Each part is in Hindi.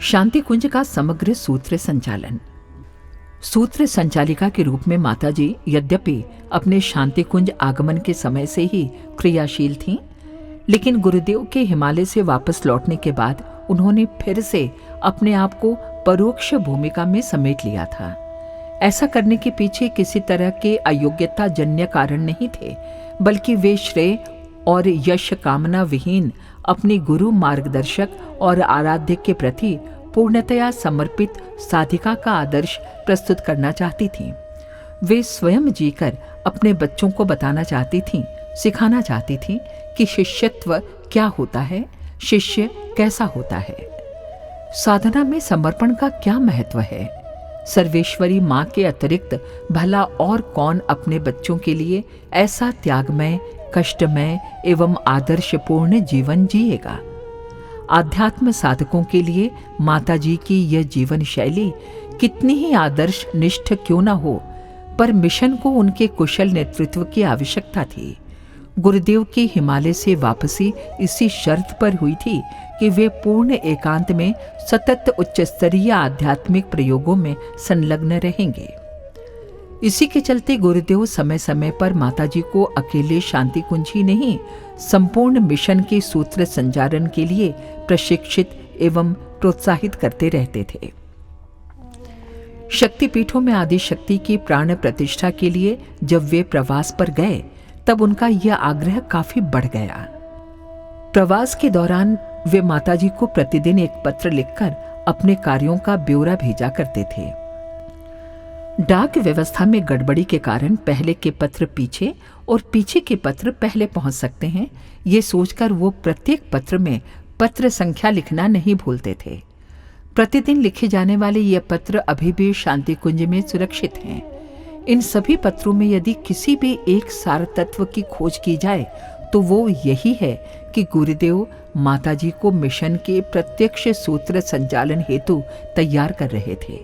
शांति कुंज का समग्र सूत्र संचालन। सूत्र संचालिका के रूप में माताजी यद्यपि अपने शांति कुंज आगमन के समय से ही क्रियाशील थीं, लेकिन गुरुदेव के हिमालय से वापस लौटने के बाद उन्होंने फिर से अपने आप को परोक्ष भूमिका में समेट लिया था। ऐसा करने के पीछे किसी तरह के अयोग्यता जन्य कारण नहीं थे, बल्कि वे श्रेय और यश कामना विहीन अपनी गुरु, मार्गदर्शक और आराध्य के प्रति पूर्णतया समर्पित साधिका का आदर्श प्रस्तुत करना चाहती थीं। वे स्वयं जीकर अपने बच्चों को बताना चाहती थीं, सिखाना चाहती थीं कि शिष्यत्व क्या होता है, शिष्य कैसा होता है, साधना में समर्पण का क्या महत्व है। सर्वेश्वरी माँ के अतिरिक्त भला और कौन अपने बच्चों के लिए ऐसा त्यागमय, कष्टमय एवं आदर्शपूर्ण जीवन जिएगा। आध्यात्म साधकों के लिए माताजी की यह जीवन शैली कितनी ही आदर्श निष्ठ क्यों न हो, पर मिशन को उनके कुशल नेतृत्व की आवश्यकता थी। गुरुदेव की हिमालय से वापसी इसी शर्त पर हुई थी कि वे पूर्ण एकांत में सतत उच्च स्तरीय आध्यात्मिक प्रयोगों में संलग्न रहेंगे। इसी के चलते गुरुदेव समय समय पर माताजी को अकेले शांति कुंज ही नहीं, संपूर्ण मिशन के सूत्र संचालन के लिए प्रशिक्षित एवं प्रोत्साहित करते रहते थे। शक्तिपीठों में आदि शक्ति की प्राण प्रतिष्ठा के लिए जब वे प्रवास पर गए, तब उनका यह आग्रह काफी बढ़ गया। प्रवास के दौरान वे माताजी को प्रतिदिन एक पत्र लिखकर अपने कार्यों का ब्यौरा भेजा करते थे। डाक व्यवस्था में गड़बड़ी के कारण पहले के पत्र पीछे और पीछे के पत्र पहले पहुंच सकते हैं, ये सोचकर वो प्रत्येक पत्र में पत्र संख्या लिखना नहीं भूलते थे। प्रतिदिन लिखे जाने वाले ये पत्र अभी भी शांति कुंज में सुरक्षित हैं। इन सभी पत्रों में यदि किसी भी एक सार तत्व की खोज की जाए तो वो यही है कि गुरुदेव माताजी को मिशन के प्रत्यक्ष सूत्र संचालन हेतु तैयार कर रहे थे।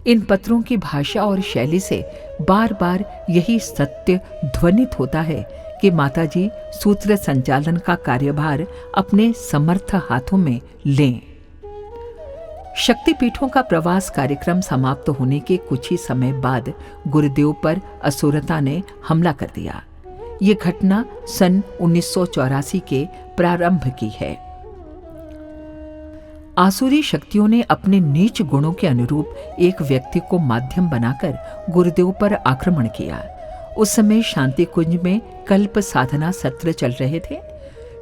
इन पत्रों की भाषा और शैली से बार बार यही सत्य ध्वनित होता है कि माताजी सूत्र संचालन का कार्यभार अपने समर्थ हाथों में लें। शक्तिपीठों का प्रवास कार्यक्रम समाप्त होने के कुछ ही समय बाद गुरुदेव पर असुरता ने हमला कर दिया। ये घटना सन 1984 के प्रारंभ की है। आसुरी शक्तियों ने अपने नीच गुणों के अनुरूप एक व्यक्ति को माध्यम बनाकर गुरुदेव पर आक्रमण किया। उस समय शांति कुंज में कल्प साधना सत्र चल रहे थे।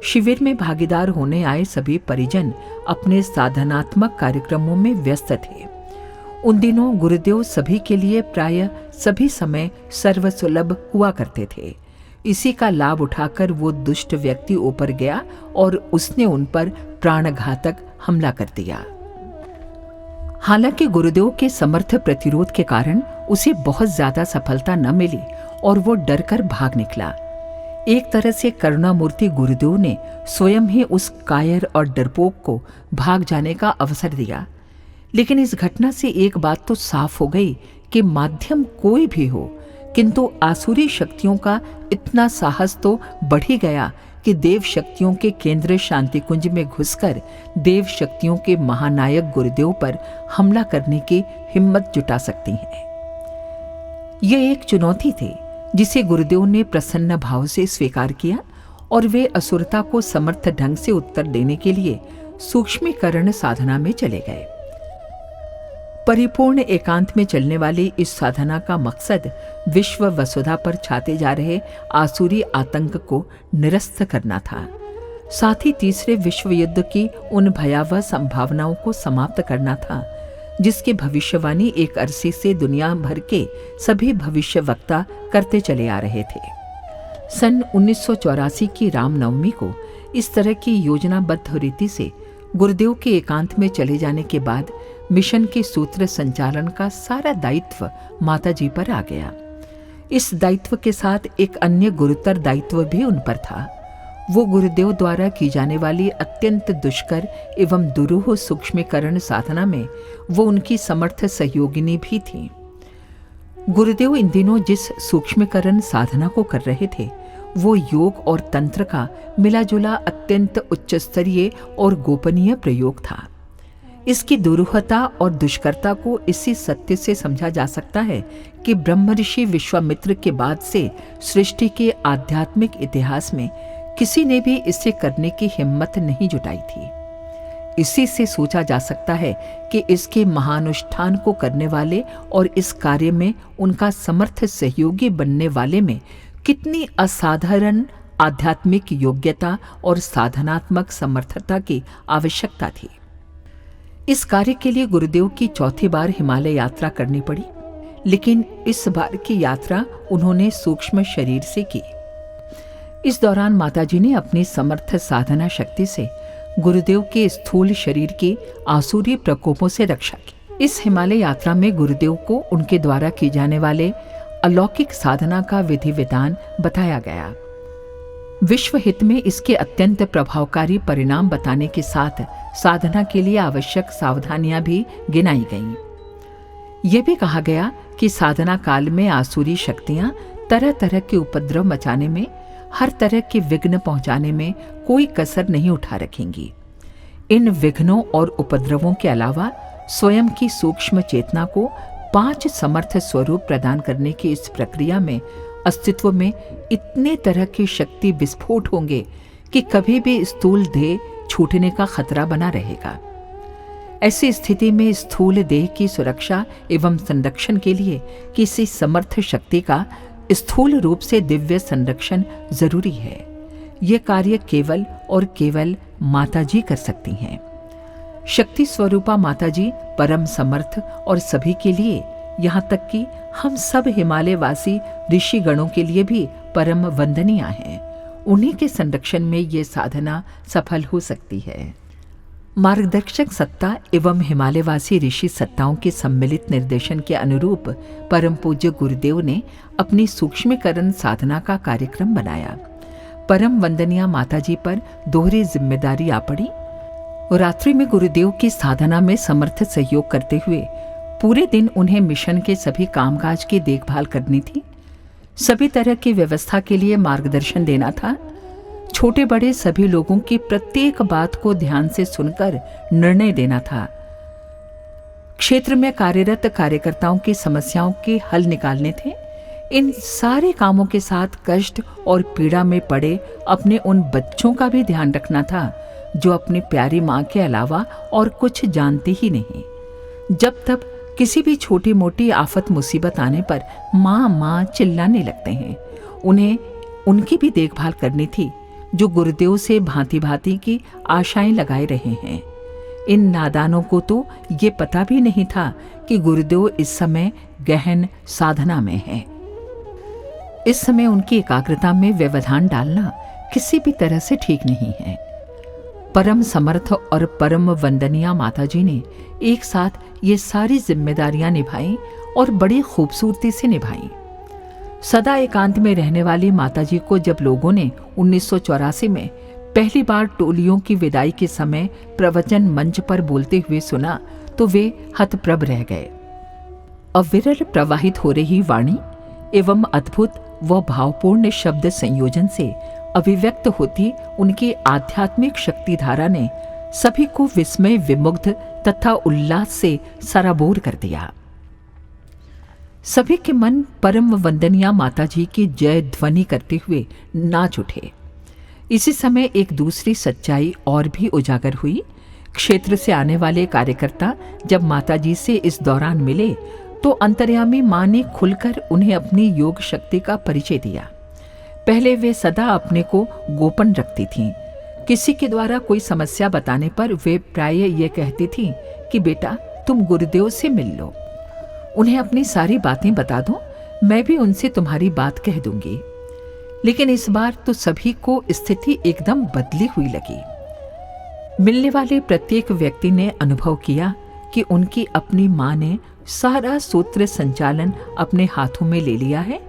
शिविर में भागीदार होने आए सभी परिजन अपने साधनात्मक कार्यक्रमों में व्यस्त थे। उन दिनों गुरुदेव सभी के लिए प्रायः सभी समय सर्वसुलभ हुआ करते थे। इसी का लाभ उठाकर वो दुष्ट व्यक्ति ऊपर गया और उसने उन पर प्राणघातक हमला कर दिया। हालांकि गुरुदेव के समर्थ प्रतिरोध के कारण उसे बहुत ज्यादा सफलता न मिली और वो डरकर भाग निकला। एक तरह से करुणामूर्ति गुरुदेव ने स्वयं ही उस कायर और डरपोक को भाग जाने का अवसर दिया। लेकिन इस घटना से एक बात तो साफ हो गई कि माध्यम कोई भी हो, किंतु आसुरी शक्तियों का इतना साहस तो बढ़ ही गया कि देव शक्तियों के केंद्र शांति कुंज में घुसकर देव शक्तियों के महानायक गुरुदेव पर हमला करने की हिम्मत जुटा सकती हैं। यह एक चुनौती थी जिसे गुरुदेव ने प्रसन्न भाव से स्वीकार किया और वे असुरता को समर्थ ढंग से उत्तर देने के लिए सूक्ष्मीकरण साधना में चले गए। परिपूर्ण एकांत में चलने वाली इस साधना का मकसद विश्व वसुधा पर छाते जा रहे आसुरी आतंक को निरस्त करना था। साथ ही तीसरे विश्व युद्ध की उन भयावह संभावनाओं को समाप्त करना था जिसकी भविष्यवाणी एक अरसे से दुनिया भर के सभी भविष्यवक्ता करते चले आ रहे थे। सन 1984 की रामनवमी को इस तरह की योजनाबद्ध रीति से गुरुदेव के एकांत में चले जाने के बाद मिशन के सूत्र संचालन का सारा दायित्व माताजी पर आ गया। इस दायित्व के साथ एक अन्य गुरुतर दायित्व भी उन पर था। वो गुरुदेव द्वारा की जाने वाली अत्यंत दुष्कर एवं दुरूह सूक्ष्मीकरण साधना में वो उनकी समर्थ सहयोगिनी भी थी। गुरुदेव इन दिनों जिस सूक्ष्मीकरण साधना को कर रहे थे वो योग और तंत्र का मिला जुला अत्यंत उच्च स्तरीय और गोपनीय प्रयोग था। इसकी दुरूहता और दुष्करता को इसी सत्य से समझा जा सकता है कि ब्रह्मऋषि विश्वामित्र के बाद से सृष्टि के आध्यात्मिक इतिहास में किसी ने भी इसे करने की हिम्मत नहीं जुटाई थी। इसी से सोचा जा सकता है कि इसके महानुष्ठान को करने वाले और इस कार्य में उनका समर्थ सहयोगी बनने वाले में कितनी असाधारण आध्यात्मिक योग्यता और साधनात्मक समर्थता की आवश्यकता थी। इस कार्य के लिए गुरुदेव की चौथी बार हिमालय यात्रा करनी पड़ी, लेकिन इस बार की यात्रा उन्होंने सूक्ष्म शरीर से की। इस दौरान माताजी ने अपनी समर्थ साधना शक्ति से गुरुदेव के स्थूल शरीर के आसुरी प्रकोपों से रक्षा की। इस हिमालय यात्रा में गुरुदेव को उनके द्वारा की जाने वाले अलौकिक साधना का विधि विधान बताया गया। विश्व हित में इसके अत्यंत प्रभावकारी परिणाम बताने के साथ साधना के लिए आवश्यक सावधानियां भी गिनाई गईं। यह भी कहा गया कि साधना काल में आसुरी शक्तियां तरह तरह के उपद्रव मचाने में, हर तरह के विघ्न पहुंचाने में कोई कसर नहीं उठा रखेंगी। इन विघ्नों और उपद्रवों के अलावा स्वयं की सूक्ष्म चेतना को 5 समर्थ स्वरूप प्रदान करने की इस प्रक्रिया में अस्तित्व में इतने तरह के शक्ति विस्फोट होंगे कि कभी भी स्थूल देह छूटने का खतरा बना रहेगा। ऐसी स्थिति में स्थूल देह की सुरक्षा एवं संरक्षण के लिए किसी समर्थ शक्ति का स्थूल रूप से दिव्य संरक्षण जरूरी है। यह कार्य केवल और केवल माताजी कर सकती हैं। शक्ति स्वरूपा माताजी परम समर्थ और सभी के लिए, यहाँ तक कि हम सब हिमालय वासी ऋषि गणों के लिए भी परम वंदनीय हैं। उन्हीं के संरक्षण में ये साधना सफल हो सकती है। मार्गदर्शक सत्ता एवं हिमालयवासी ऋषि सत्ताओं के सम्मिलित निर्देशन के अनुरूप परम पूज्य गुरुदेव ने अपनी सूक्ष्मीकरण साधना का कार्यक्रम बनाया। परम वंदनीय माताजी पर दोहरी जिम्मेदारी आ पड़ी। रात्रि में गुरुदेव की साधना में समर्थ सहयोग करते हुए पूरे दिन उन्हें मिशन के सभी कामकाज की देखभाल करनी थी, सभी तरह की व्यवस्था के लिए मार्गदर्शन देना था, छोटे बड़े सभी लोगों की प्रत्येक बात को ध्यान से सुनकर निर्णय देना था, क्षेत्र में कार्यरत कार्यकर्ताओं की समस्याओं के हल निकालने थे। इन सारे कामों के साथ कष्ट और पीड़ा में पड़े अपने उन बच्चों का भी ध्यान रखना था जो अपनी प्यारी माँ के अलावा और कुछ जानते ही नहीं। जब तब किसी भी छोटी मोटी आफत मुसीबत आने पर माँ माँ चिल्लाने लगते हैं। उन्हें उनकी भी देखभाल करनी थी जो गुरुदेव से भांति भांति की आशाएं लगाए रहे हैं। इन नादानों को तो ये पता भी नहीं था कि गुरुदेव इस समय गहन साधना में है। इस समय उनकी एकाग्रता में व्यवधान डालना किसी भी तरह से ठीक नहीं है। परम समर्थ और परम वंदनीय माताजी ने एक साथ ये सारी जिम्मेदारियां निभाई और बड़ी खूबसूरती से निभाई। सदा एकांत में रहने वाली माताजी को जब लोगों ने 1984 में पहली बार टोलियों की विदाई के समय प्रवचन मंच पर बोलते हुए सुना तो वे हतप्रभ रह गए। अविरल प्रवाहित हो रही वाणी एवं अद्भुत व भावपूर्ण शब्द संयोजन से अभिव्यक्त होती उनकी आध्यात्मिक शक्ति धारा ने सभी को विस्मय विमुग्ध तथा उल्लास से सराबोर कर दिया। सभी के मन परम वंदनीय माताजी की जय ध्वनि करते हुए नाच उठे। इसी समय एक दूसरी सच्चाई और भी उजागर हुई। क्षेत्र से आने वाले कार्यकर्ता जब माताजी से इस दौरान मिले तो अंतर्यामी मां ने खुलकर उन्हें अपनी योग शक्ति का परिचय दिया। पहले वे सदा अपने को गोपन रखती थीं। किसी के द्वारा कोई समस्या बताने पर वे प्रायः ये कहती थीं कि बेटा तुम गुरुदेव से मिल लो, उन्हें अपनी सारी बातें बता दो, मैं भी उनसे तुम्हारी बात कह दूंगी। लेकिन इस बार तो सभी को स्थिति एकदम बदली हुई लगी। मिलने वाले प्रत्येक व्यक्ति ने अनुभव किया कि उनकी अपनी मां ने सारा सूत्र संचालन अपने हाथों में ले लिया है।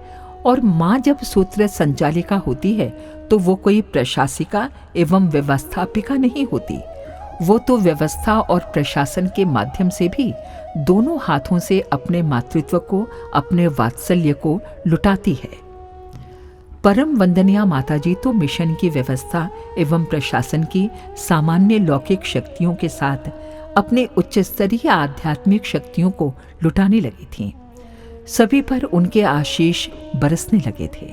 और मां जब सूत्र संचालिका होती है तो वो कोई प्रशासिका एवं व्यवस्थापिका नहीं होती, वो तो व्यवस्था और प्रशासन के माध्यम से भी दोनों हाथों से अपने मातृत्व को, अपने वात्सल्य को लुटाती है। परम वंदनीय माताजी तो मिशन की व्यवस्था एवं प्रशासन की सामान्य लौकिक शक्तियों के साथ अपने उच्च स्तरीय आध्यात्मिक शक्तियों को लुटाने लगी थीं। सभी पर उनके आशीष बरसने लगे थे।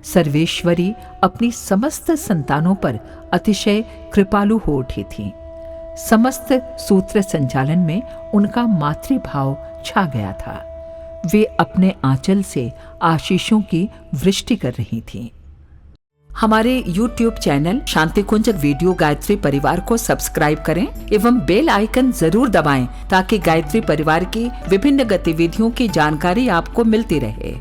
सर्वेश्वरी अपनी समस्त संतानों पर अतिशय कृपालु हो उठी थी। समस्त सूत्र संचालन में उनका मातृभाव छा गया था। वे अपने आंचल से आशीषों की वृष्टि कर रही थीं। हमारे YouTube चैनल शांति कुंज वीडियो गायत्री परिवार को सब्सक्राइब करें एवं बेल आइकन जरूर दबाएं ताकि गायत्री परिवार की विभिन्न गतिविधियों की जानकारी आपको मिलती रहे।